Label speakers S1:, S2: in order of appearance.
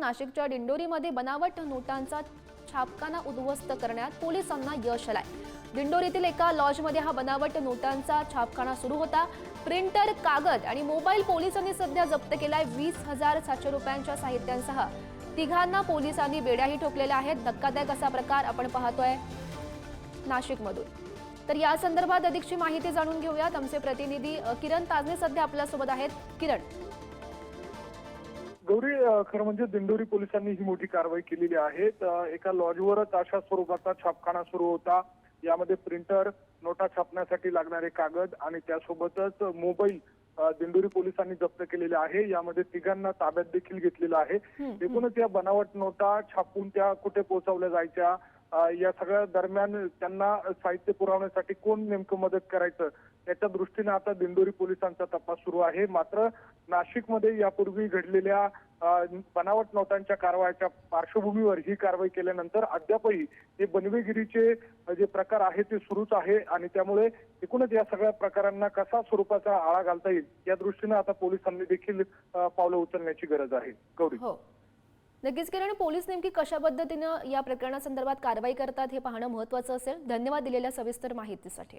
S1: नाशिकच्या दिंडोरीमध्ये बनावट नोटांचा छापखाना उद्ध्वस्त करण्यात पोलिसांना यश आलंय। दिंडोरीतील एका लॉजमध्ये हा बनावट नोटांचा छापखाना सुरू होता। प्रिंटर, कागद आणि मोबाईल पोलिसांनी सध्या जप्त केलाय। 20,700 रुपयांच्या साहित्यांसह तिघांना पोलिसांनी बेड्याही ठोकलेल्या आहेत। धक्कादायक असा प्रकार आपण पाहतोय नाशिकमधून। तर या संदर्भात अधिकची माहिती जाणून घेऊयात। आमचे प्रतिनिधी किरण ताजने सध्या आपल्या सोबत आहेत। किरण,
S2: गौरी, खरं म्हणजे दिंडोरी पोलिसांनी ही मोठी कारवाई केलेली आहे। एका लॉजवरच अशा स्वरूपाचा छापखाना सुरू होता। यामध्ये प्रिंटर, नोटा छापण्यासाठी लागणारे कागद आणि त्यासोबतच मोबाईल दिंडोरी पोलिसांनी जप्त केलेले आहे। यामध्ये तिघांना ताब्यात देखील घेतलेलं आहे। एकूणच या बनावट नोटा छापून त्या कुठे पोहोचवल्या जायच्या, या सगळ्या दरम्यान त्यांना साहित्य पुरवण्यासाठी कोण नेमकं मदत करायचं याच्या दृष्टीने आता दिंडोरी पोलिसांचा तपास सुरू आहे। मात्र नाशिकमध्ये यापूर्वी घडलेल्या बनावट नोटांच्या कारवाईच्या पार्श्वभूमीवर ही कारवाई केल्यानंतर अद्यापही हे बनवेगिरीचे जे प्रकार आहे ते सुरूच आहे आणि त्यामुळे एकूणच या सगळ्या प्रकारांना कसा स्वरूपाचा आळा घालता येईल या दृष्टीने आता पोलिसांनी देखील पावलं उचलण्याची गरज आहे। गौरी,
S1: हो नक्कीच किरण, पोलीस नेमकी कशा पद्धतीनं या प्रकरणासंदर्भात कारवाई करतात हे पाहणं महत्त्वाचं असेल। धन्यवाद दिलेल्या सविस्तर माहितीसाठी।